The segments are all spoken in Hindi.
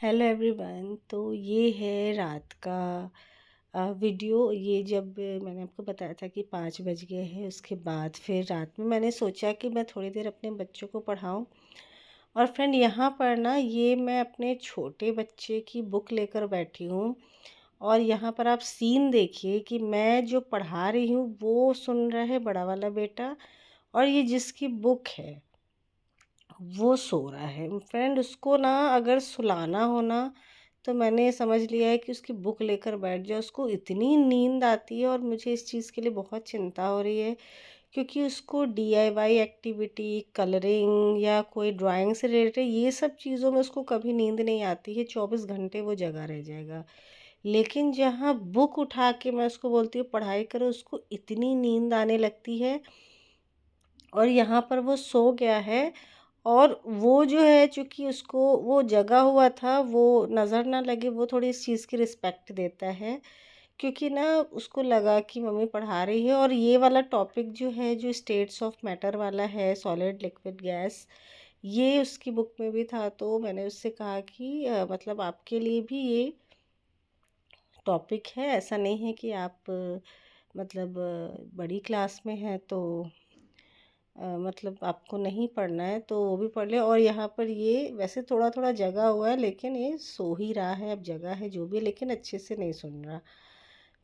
Hello everyone. तो ये है रात का वीडियो। ये जब मैंने आपको बताया था कि 5 बज गए हैं, उसके बाद फिर रात में मैंने सोचा कि मैं थोड़ी देर अपने बच्चों को पढ़ाऊँ। और फ्रेंड यहाँ पर ना ये मैं अपने छोटे बच्चे की बुक लेकर बैठी हूँ। और यहाँ पर आप सीन देखिए कि मैं जो पढ़ा रही हूँ वो सुन रहा है बड़ा वाला बेटा, और ये जिसकी बुक है वो सो रहा है। फ्रेंड उसको ना अगर सुलाना हो ना, तो मैंने समझ लिया है कि उसकी बुक लेकर बैठ जाए। उसको इतनी नींद आती है और मुझे इस चीज़ के लिए बहुत चिंता हो रही है, क्योंकि उसको डीआईवाई एक्टिविटी, कलरिंग या कोई ड्राइंग से रिलेटेड ये सब चीज़ों में उसको कभी नींद नहीं आती है। 24 घंटे वो जगा रह जाएगा। लेकिन जहाँ बुक उठा के मैं उसको बोलती हूँ पढ़ाई करो, उसको इतनी नींद आने लगती है। और यहाँ पर वो सो गया है। और वो जो है, चूँकि उसको वो जगा हुआ था, वो नज़र ना लगे, वो थोड़ी इस चीज़ की रिस्पेक्ट देता है। क्योंकि ना उसको लगा कि मम्मी पढ़ा रही है। और ये वाला टॉपिक जो है, जो स्टेट्स ऑफ मैटर वाला है, सॉलिड लिक्विड गैस, ये उसकी बुक में भी था। तो मैंने उससे कहा कि मतलब आपके लिए भी ये टॉपिक है। ऐसा नहीं है कि आप मतलब बड़ी क्लास में हैं तो मतलब आपको नहीं पढ़ना है, तो वो भी पढ़ ले। और यहाँ पर ये वैसे थोड़ा थोड़ा जगा हुआ है, लेकिन ये सो ही रहा है। अब जगह है जो भी, लेकिन अच्छे से नहीं सुन रहा।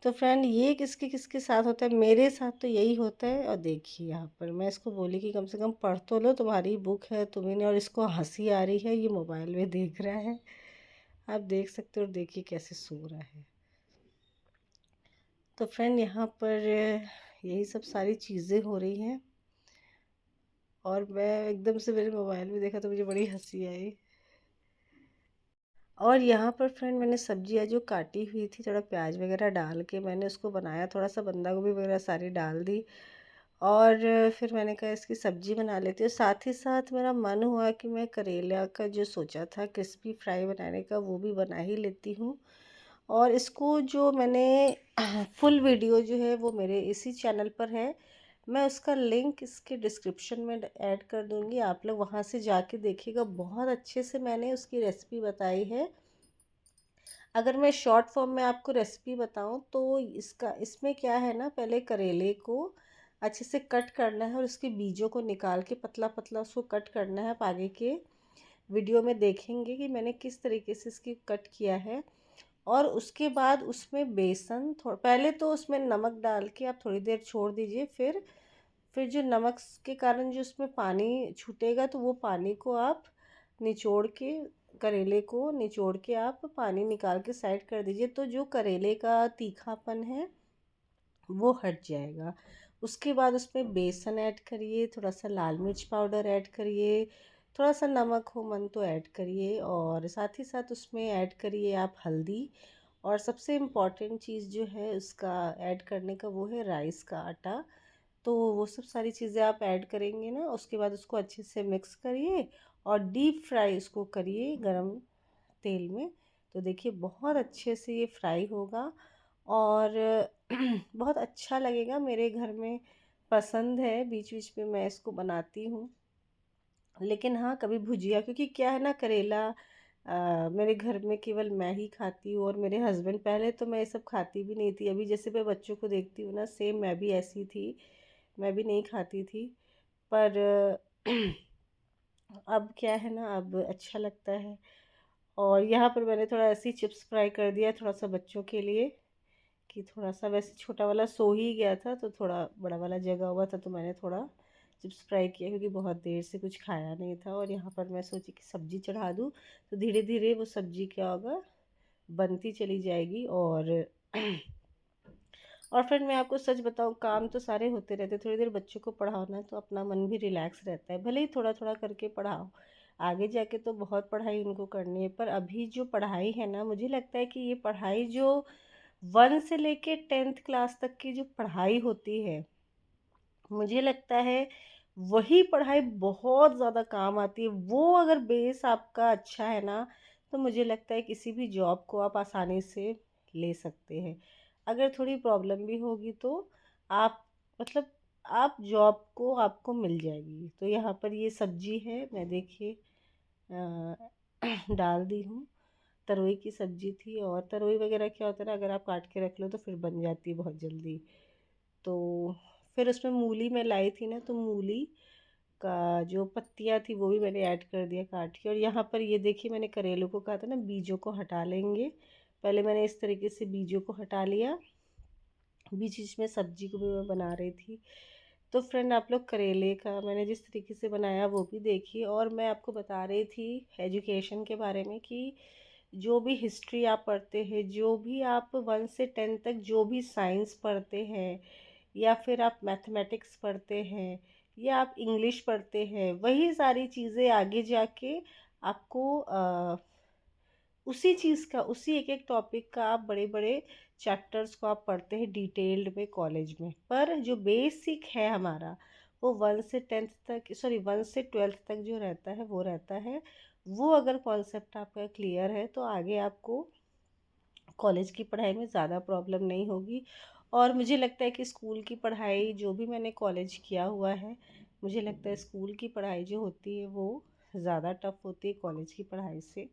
तो फ्रेंड ये किसके किसके साथ होता है? मेरे साथ तो यही होता है। और देखिए यहाँ पर मैं इसको बोली कि कम से कम पढ़ तो लो, तुम्हारी बुक है तुम्हें नहीं। और इसको हंसी आ रही है, ये मोबाइल में देख रहा है। आप देख सकते हो। और देखिए कैसे सो रहा है। तो फ्रेंड यहाँ पर यही सब सारी चीज़ें हो रही हैं। और मैं एकदम से मेरे मोबाइल में देखा तो मुझे बड़ी हंसी आई। और यहाँ पर फ्रेंड मैंने सब्जियाँ जो काटी हुई थी, थोड़ा प्याज वगैरह डाल के मैंने उसको बनाया, थोड़ा सा बंदा गोभी वगैरह सारी डाल दी। और फिर मैंने कहा इसकी सब्जी बना लेती हूँ। साथ ही साथ मेरा मन हुआ कि मैं करेला का जो सोचा था क्रिस्पी फ्राई बनाने का, वो भी बना ही लेती हूँ। और इसको जो मैंने फुल वीडियो जो है वो मेरे इसी चैनल पर है। मैं उसका लिंक इसके डिस्क्रिप्शन में ऐड कर दूंगी, आप लोग वहाँ से जाके देखिएगा। बहुत अच्छे से मैंने उसकी रेसिपी बताई है। अगर मैं शॉर्ट फॉर्म में आपको रेसिपी बताऊं तो इसका इसमें क्या है ना, पहले करेले को अच्छे से कट करना है और उसके बीजों को निकाल के पतला पतला उसको कट करना है। आप आगे के वीडियो में देखेंगे कि मैंने किस तरीके से इसकी कट किया है। और उसके बाद उसमें बेसन थोड़ा, पहले तो उसमें नमक डाल के आप थोड़ी देर छोड़ दीजिए। फिर जो नमक के कारण जो उसमें पानी छूटेगा, तो वो पानी को आप निचोड़ के, करेले को निचोड़ के आप पानी निकाल के साइड कर दीजिए। तो जो करेले का तीखापन है वो हट जाएगा। उसके बाद उसमें बेसन ऐड करिए, थोड़ा सा लाल मिर्च पाउडर ऐड करिए, थोड़ा सा नमक हो मन तो ऐड करिए। और साथ ही साथ उसमें ऐड करिए आप हल्दी। और सबसे इम्पॉर्टेंट चीज़ जो है उसका ऐड करने का, वो है राइस का आटा। तो वो सब सारी चीज़ें आप ऐड करेंगे ना, उसके बाद उसको अच्छे से मिक्स करिए और डीप फ्राई उसको करिए गरम तेल में। तो देखिए बहुत अच्छे से ये फ्राई होगा और बहुत अच्छा लगेगा। मेरे घर में पसंद है, बीच बीच में मैं इसको बनाती हूँ। लेकिन हाँ, कभी भुजिया, क्योंकि क्या है ना, करेला मेरे घर में केवल मैं ही खाती हूँ और मेरे हस्बैंड। पहले तो मैं ये सब खाती भी नहीं थी, अभी जैसे मैं बच्चों को देखती हूँ ना, सेम मैं भी ऐसी थी। मैं भी नहीं खाती थी। पर अब क्या है ना, अब अच्छा लगता है। और यहाँ पर मैंने थोड़ा ऐसे ही चिप्स फ्राई कर दिया थोड़ा सा बच्चों के लिए, कि थोड़ा सा, वैसे छोटा वाला सो ही गया था तो थोड़ा बड़ा वाला जगा हुआ था, तो मैंने थोड़ा चिप्स फ्राई किया, क्योंकि बहुत देर से कुछ खाया नहीं था। और यहाँ पर मैं सोची कि सब्ज़ी चढ़ा दूँ, तो धीरे धीरे वो सब्ज़ी क्या होगा, बनती चली जाएगी। और फिर मैं आपको सच बताऊँ, काम तो सारे होते रहते, थोड़ी देर बच्चों को पढ़ाओ ना तो अपना मन भी रिलैक्स रहता है। भले ही थोड़ा थोड़ा करके पढ़ाओ, आगे जाके तो बहुत पढ़ाई उनको करनी है। पर अभी जो पढ़ाई है ना, मुझे लगता है कि ये पढ़ाई जो 1 से लेके 10th क्लास तक की जो पढ़ाई होती है, मुझे लगता है वही पढ़ाई बहुत ज़्यादा काम आती है। वो अगर बेस आपका अच्छा है ना, तो मुझे लगता है किसी भी जॉब को आप आसानी से ले सकते हैं। अगर थोड़ी प्रॉब्लम भी होगी तो आप, मतलब आप जॉब को आपको मिल जाएगी। तो यहाँ पर ये सब्जी है, मैं देखिए डाल दी हूँ। तरोई की सब्ज़ी थी। और तरोई वगैरह क्या होता है ना, अगर आप काट के रख लो तो फिर बन जाती है बहुत जल्दी। तो फिर उसमें मूली मैं लाई थी ना, तो मूली का जो पत्तियाँ थी वो भी मैंने ऐड कर दिया काट के। और यहाँ पर ये देखिए, मैंने करेलों को कहा था ना बीजों को हटा लेंगे, पहले मैंने इस तरीके से बीजों को हटा लिया। बीच बीच में सब्जी को भी मैं बना रही थी। तो फ्रेंड, आप लोग करेले का मैंने जिस तरीके से बनाया वो भी देखिए। और मैं आपको बता रही थी एजुकेशन के बारे में कि जो भी हिस्ट्री आप पढ़ते हैं, जो भी आप 1 से 10 तक जो भी साइंस पढ़ते हैं, या फिर आप मैथमेटिक्स पढ़ते हैं, या आप इंग्लिश पढ़ते हैं, वही सारी चीज़ें आगे जाके आपको उसी चीज़ का, उसी एक एक टॉपिक का आप बड़े बड़े चैप्टर्स को आप पढ़ते हैं डिटेल्ड में कॉलेज में। पर जो बेसिक है हमारा, वो 1 से 10 तक, सॉरी 1 से 12 तक जो रहता है वो रहता है। वो अगर कॉन्सेप्ट आपका क्लियर है तो आगे आपको कॉलेज की पढ़ाई में ज़्यादा प्रॉब्लम नहीं होगी। और मुझे लगता है कि स्कूल की पढ़ाई जो भी मैंने कॉलेज किया हुआ है, मुझे लगता है स्कूल की पढ़ाई जो होती है वो ज़्यादा टफ होती है कॉलेज की पढ़ाई से।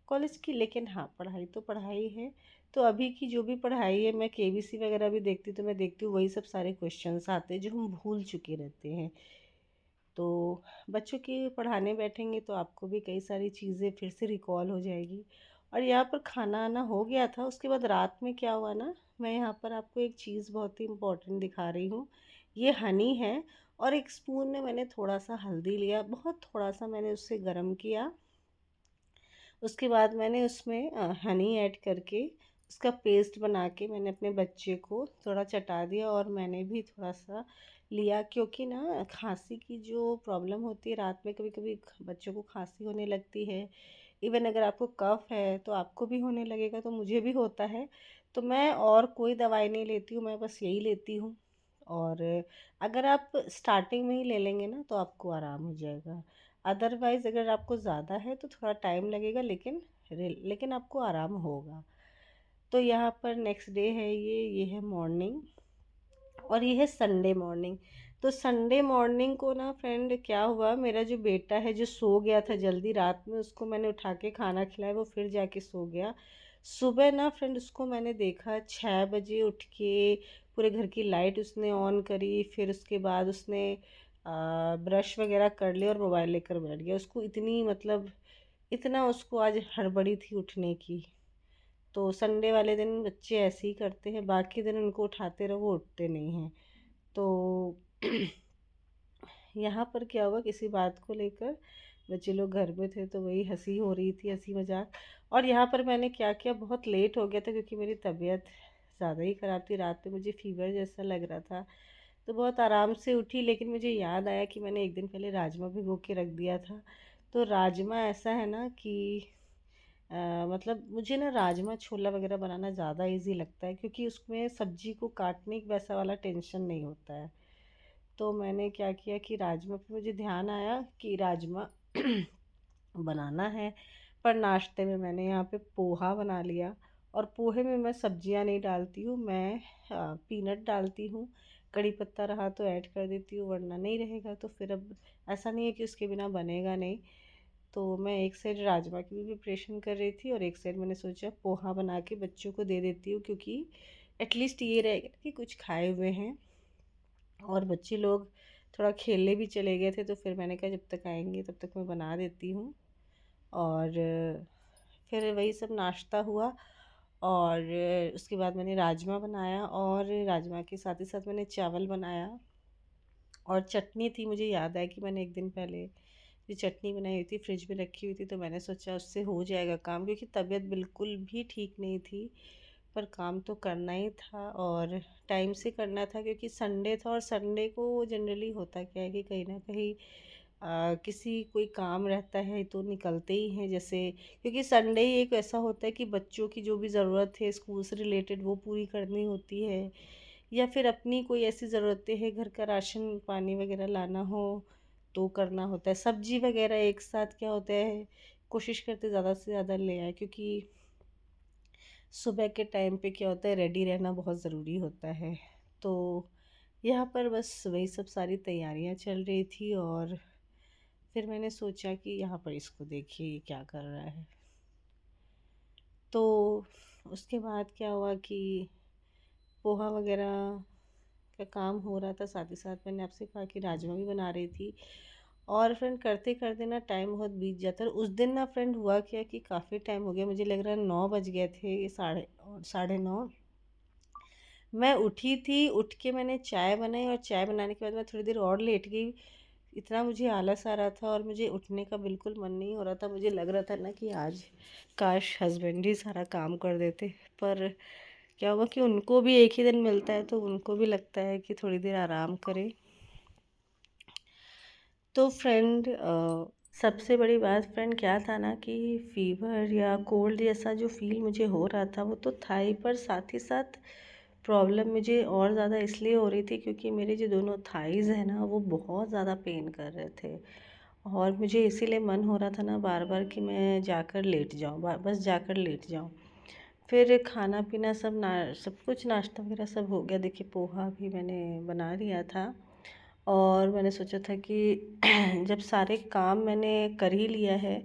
कॉलेज की, लेकिन हाँ, पढ़ाई तो पढ़ाई है। तो अभी की जो भी पढ़ाई है, मैं केबीसी वगैरह भी देखती हूँ, तो मैं देखती हूँ वही सब सारे क्वेश्चंस आते हैं जो हम भूल चुके रहते हैं। तो बच्चों की पढ़ाने बैठेंगे तो आपको भी कई सारी चीज़ें फिर से रिकॉल हो जाएगी। और यहाँ पर खाना आना हो गया था। उसके बाद रात में क्या हुआ ना, मैं यहाँ पर आपको एक चीज़ बहुत ही इम्पोर्टेंट दिखा रही हूँ। ये हनी है, और एक स्पून में मैंने थोड़ा सा हल्दी लिया, बहुत थोड़ा सा मैंने उससे गर्म किया। उसके बाद मैंने उसमें हनी ऐड करके उसका पेस्ट बना के मैंने अपने बच्चे को थोड़ा चटा दिया। और मैंने भी थोड़ा सा लिया, क्योंकि ना खांसी की जो प्रॉब्लम होती है रात में, कभी कभी बच्चों को खांसी होने लगती है। इवन अगर आपको कफ है तो आपको भी होने लगेगा, तो मुझे भी होता है। तो मैं और कोई दवाई नहीं लेती हूँ, मैं बस यही लेती हूँ। और अगर आप स्टार्टिंग में ही ले लेंगे ना तो आपको आराम हो जाएगा। अदरवाइज़ अगर आपको ज़्यादा है तो थोड़ा टाइम लगेगा, लेकिन आपको आराम होगा। तो यहाँ पर नेक्स्ट डे है, ये है मॉर्निंग, और ये है संडे मॉर्निंग। तो संडे मॉर्निंग को ना फ्रेंड क्या हुआ, मेरा जो बेटा है जो सो गया था जल्दी रात में, उसको मैंने उठा के खाना खिलाया, वो फिर जाके सो गया। सुबह ना फ्रेंड उसको मैंने देखा 6 बजे उठ के पूरे घर की लाइट उसने ऑन करी, फिर उसके बाद उसने ब्रश वगैरह कर लिया और मोबाइल लेकर बैठ गया। उसको इतनी मतलब इतना उसको आज हड़बड़ी थी उठने की। तो संडे वाले दिन बच्चे ऐसे ही करते हैं, बाकी दिन उनको उठाते रहो वो उठते नहीं हैं। तो यहाँ पर क्या हुआ, किसी बात को लेकर बच्चे लोग घर में थे तो वही हंसी हो रही थी, हंसी मजाक। और यहाँ पर मैंने क्या किया, बहुत लेट हो गया था क्योंकि मेरी तबीयत ज़्यादा ही ख़राब थी, रात में मुझे फीवर जैसा लग रहा था। तो बहुत आराम से उठी, लेकिन मुझे याद आया कि मैंने एक दिन पहले राजमा भिगो के रख दिया था। तो राजमा ऐसा है ना कि मतलब मुझे ना राजमा छोला वगैरह बनाना ज़्यादा इजी लगता है, क्योंकि उसमें सब्जी को काटने का वैसा वाला टेंशन नहीं होता है। तो मैंने क्या किया कि राजमा पे मुझे ध्यान आया कि राजमा बनाना है। पर नाश्ते में मैंने यहाँ पे पोहा बना लिया। और पोहे में मैं सब्जियाँ नहीं डालती हूँ, मैं पीनट डालती हूँ। कड़ी पत्ता रहा तो ऐड कर देती हूँ, वरना नहीं रहेगा तो फिर अब ऐसा नहीं है कि उसके बिना बनेगा नहीं। तो मैं एक साइड राजमा की भी प्रिपरेशन कर रही थी, और एक साइड मैंने सोचा पोहा बना के बच्चों को दे देती हूँ, क्योंकि एटलीस्ट ये रहेगा कि कुछ खाए हुए हैं। और बच्चे लोग थोड़ा खेलने भी चले गए थे, तो फिर मैंने कहा जब तक आएंगे तब तक मैं बना देती हूँ। और फिर वही सब नाश्ता हुआ। और उसके बाद मैंने राजमा बनाया, और राजमा के साथ ही साथ मैंने चावल बनाया। और चटनी थी, मुझे याद है कि मैंने एक दिन पहले जो चटनी बनाई हुई थी फ्रिज में रखी हुई थी, तो मैंने सोचा उससे हो जाएगा काम, क्योंकि तबीयत बिल्कुल भी ठीक नहीं थी। पर काम तो करना ही था, और टाइम से करना था, क्योंकि संडे था। और संडे को जनरली होता क्या है कि कहीं ना कहीं किसी कोई काम रहता है तो निकलते ही हैं, जैसे क्योंकि संडे ही एक ऐसा होता है कि बच्चों की जो भी ज़रूरत है स्कूल से रिलेटेड वो पूरी करनी होती है, या फिर अपनी कोई ऐसी ज़रूरतें हैं, घर का राशन पानी वगैरह लाना हो तो करना होता है। सब्जी वगैरह एक साथ क्या होता है, कोशिश करते ज़्यादा से ज़्यादा ले आए, क्योंकि सुबह के टाइम पे क्या होता है रेडी रहना बहुत ज़रूरी होता है। तो यहाँ पर बस वही सब सारी तैयारियाँ चल रही थी, और फिर मैंने सोचा कि यहाँ पर इसको देखिए ये क्या कर रहा है। तो उसके बाद क्या हुआ कि पोहा वगैरह का काम हो रहा था, साथ ही साथ मैंने आपसे कहा कि राजमा भी बना रही थी। और फ्रेंड करते करते ना टाइम बहुत बीत जाता है। उस दिन ना फ्रेंड हुआ क्या कि काफ़ी टाइम हो गया, मुझे लग रहा है 9 बज गए थे, साढ़े 9। मैं उठी थी, उठ के मैंने चाय बनाई और चाय बनाने के बाद मैं थोड़ी देर और लेट गई। इतना मुझे आलस आ रहा था और मुझे उठने का बिल्कुल मन नहीं हो रहा था। मुझे लग रहा था ना कि आज काश हस्बैंड ही सारा काम कर देते। पर क्या हुआ कि उनको भी एक ही दिन मिलता है, तो उनको भी लगता है कि थोड़ी देर आराम करें। तो फ्रेंड सबसे बड़ी बात फ्रेंड क्या था ना कि फ़ीवर या कोल्ड जैसा जो फ़ील मुझे हो रहा था वो तो था ही, पर साथ ही साथ प्रॉब्लम मुझे और ज़्यादा इसलिए हो रही थी क्योंकि मेरे जो दोनों थाइज़ हैं ना वो बहुत ज़्यादा पेन कर रहे थे। और मुझे इसीलिए मन हो रहा था ना बार बार कि मैं जाकर लेट जाऊँ, बस जाकर लेट जाऊँ। फिर खाना पीना सब कुछ नाश्ता वगैरह सब हो गया। देखिए पोहा भी मैंने बना लिया था और मैंने सोचा था कि जब सारे काम मैंने कर ही लिया है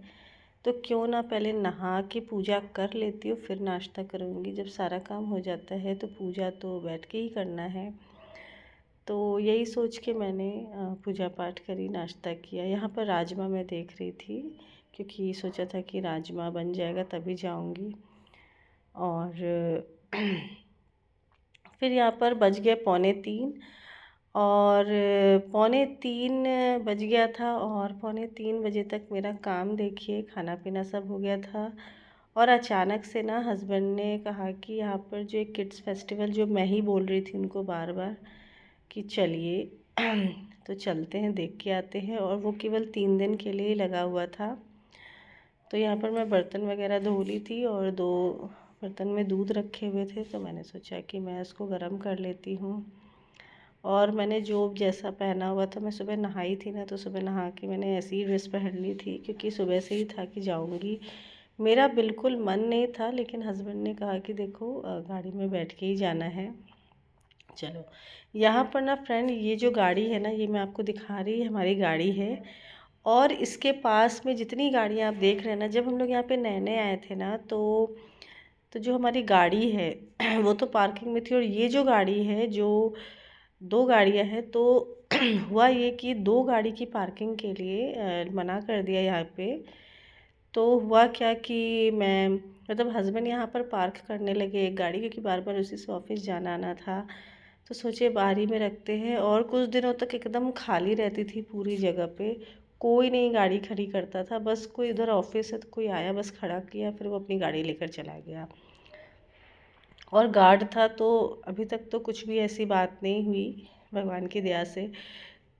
तो क्यों ना पहले नहा के पूजा कर लेती हूँ, फिर नाश्ता करूँगी। जब सारा काम हो जाता है तो पूजा तो बैठ के ही करना है। तो यही सोच के मैंने पूजा पाठ करी, नाश्ता किया। यहाँ पर राजमा मैं देख रही थी क्योंकि सोचा था कि राजमा बन जाएगा तभी जाऊँगी। और फिर यहाँ पर बज गए 2:45 और 2:45 बज गया था और 2:45 बजे तक मेरा काम देखिए, खाना पीना सब हो गया था। और अचानक से ना हस्बैंड ने कहा कि यहाँ पर जो एक किड्स फेस्टिवल, जो मैं ही बोल रही थी उनको बार बार कि चलिए तो चलते हैं, देख के आते हैं। और वो केवल 3 दिन के लिए ही लगा हुआ था। तो यहाँ पर मैं बर्तन वगैरह धो ली थी और 2 बर्तन में दूध रखे हुए थे, तो मैंने सोचा कि मैं इसको गर्म कर लेती हूँ। और मैंने जो जैसा पहना हुआ था, मैं सुबह नहाई थी ना, तो सुबह नहा के मैंने ऐसी ही ड्रेस पहन ली थी क्योंकि सुबह से ही था कि जाऊँगी। मेरा बिल्कुल मन नहीं था, लेकिन हस्बैंड ने कहा कि देखो गाड़ी में बैठ के ही जाना है, चलो। यहाँ पर ना फ्रेंड ये जो गाड़ी है ना, ये मैं आपको दिखा रही, हमारी गाड़ी है। और इसके पास में जितनी गाड़ियाँ आप देख रहे हैं ना, जब हम लोग यहाँ पे नए नए आए थे ना, तो जो हमारी गाड़ी है वो तो पार्किंग में थी। और ये जो गाड़ी है, जो 2 गाड़ियाँ हैं, तो हुआ ये कि 2 गाड़ी की पार्किंग के लिए मना कर दिया यहाँ पे। तो हुआ क्या कि मैं मतलब हस्बैंड यहाँ पर पार्क करने लगे एक गाड़ी, क्योंकि बार बार उसी से ऑफिस जाना आना था। तो सोचे बाहर ही में रखते हैं। और कुछ दिनों तक एकदम खाली रहती थी पूरी जगह पे, कोई नहीं गाड़ी खड़ी करता था। बस कोई उधर ऑफिस है तो कोई आया, बस खड़ा किया, फिर वो अपनी गाड़ी लेकर चला गया। और गार्ड था, तो अभी तक तो कुछ भी ऐसी बात नहीं हुई भगवान की दया से।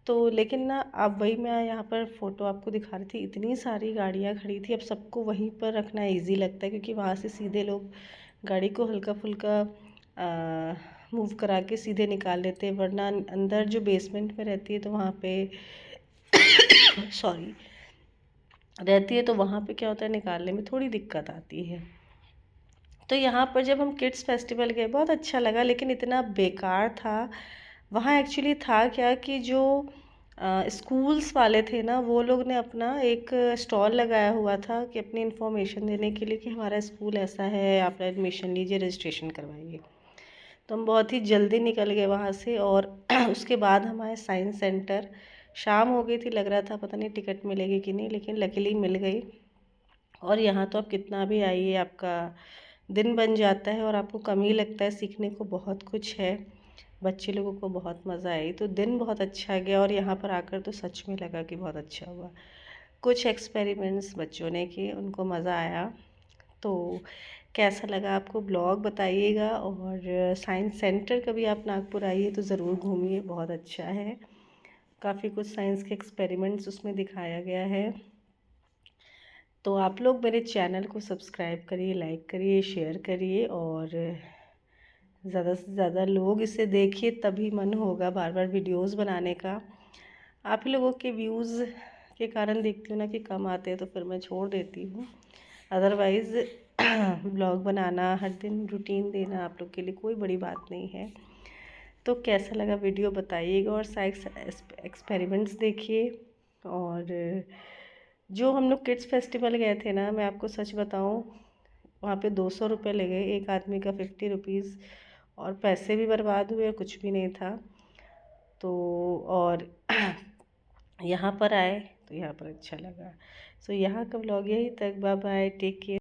तो लेकिन ना अब वही मैं यहाँ पर फ़ोटो आपको दिखा रही थी, इतनी सारी गाड़ियाँ खड़ी थी। अब सबको वहीं पर रखना इजी लगता है क्योंकि वहाँ से सीधे लोग गाड़ी को हल्का फुल्का मूव करा के सीधे निकाल लेते हैं। वरना अंदर जो बेसमेंट में रहती है तो वहाँ पे सॉरी रहती है, तो वहाँ पे क्या होता है, निकालने में थोड़ी दिक्कत आती है। तो यहाँ पर जब हम किड्स फेस्टिवल गए बहुत अच्छा लगा, लेकिन इतना बेकार था। वहाँ एक्चुअली था क्या कि जो स्कूल्स वाले थे ना, वो लोग ने अपना एक स्टॉल लगाया हुआ था कि अपनी इन्फॉर्मेशन देने के लिए कि हमारा स्कूल ऐसा है, आप एडमिशन लीजिए, रजिस्ट्रेशन करवाइए। तो हम बहुत ही जल्दी निकल गए वहाँ से। और उसके बाद हमारे साइंस सेंटर, शाम हो गई थी, लग रहा था पता नहीं टिकट मिलेगी कि नहीं, लेकिन लकीली मिल गई। और यहाँ तो आप कितना भी आइए, आपका दिन बन जाता है और आपको कम ही लगता है, सीखने को बहुत कुछ है। बच्चे लोगों को बहुत मज़ा आई, तो दिन बहुत अच्छा गया। और यहाँ पर आकर तो सच में लगा कि बहुत अच्छा हुआ। कुछ एक्सपेरिमेंट्स बच्चों ने किए, उनको मज़ा आया। तो कैसा लगा आपको ब्लॉग बताइएगा। और साइंस सेंटर कभी आप नागपुर आइए तो ज़रूर घूमिए, बहुत अच्छा है। काफ़ी कुछ साइंस के एक्सपेरिमेंट्स उसमें दिखाया गया है। तो आप लोग मेरे चैनल को सब्सक्राइब करिए, लाइक करिए, शेयर करिए और ज़्यादा से ज़्यादा लोग इसे देखिए, तभी मन होगा बार बार वीडियोस बनाने का। आप ही लोगों के व्यूज़ के कारण देखती हूँ ना कि कम आते हैं, तो फिर मैं छोड़ देती हूँ। अदरवाइज़ ब्लॉग बनाना, हर दिन रूटीन देना आप लोग के लिए कोई बड़ी बात नहीं है। तो कैसा लगा वीडियो बताइएगा और साइंस एक्सपेरिमेंट्स देखिए। और जो हम लोग किड्स फेस्टिवल गए थे ना, मैं आपको सच बताऊं, वहाँ पे 200 रुपये ले गए, एक आदमी का 50 रुपीज़, और पैसे भी बर्बाद हुए, कुछ भी नहीं था। तो और यहाँ पर आए तो यहाँ पर अच्छा लगा। सो यहाँ का व्लॉग यही तक। Bye bye, take care.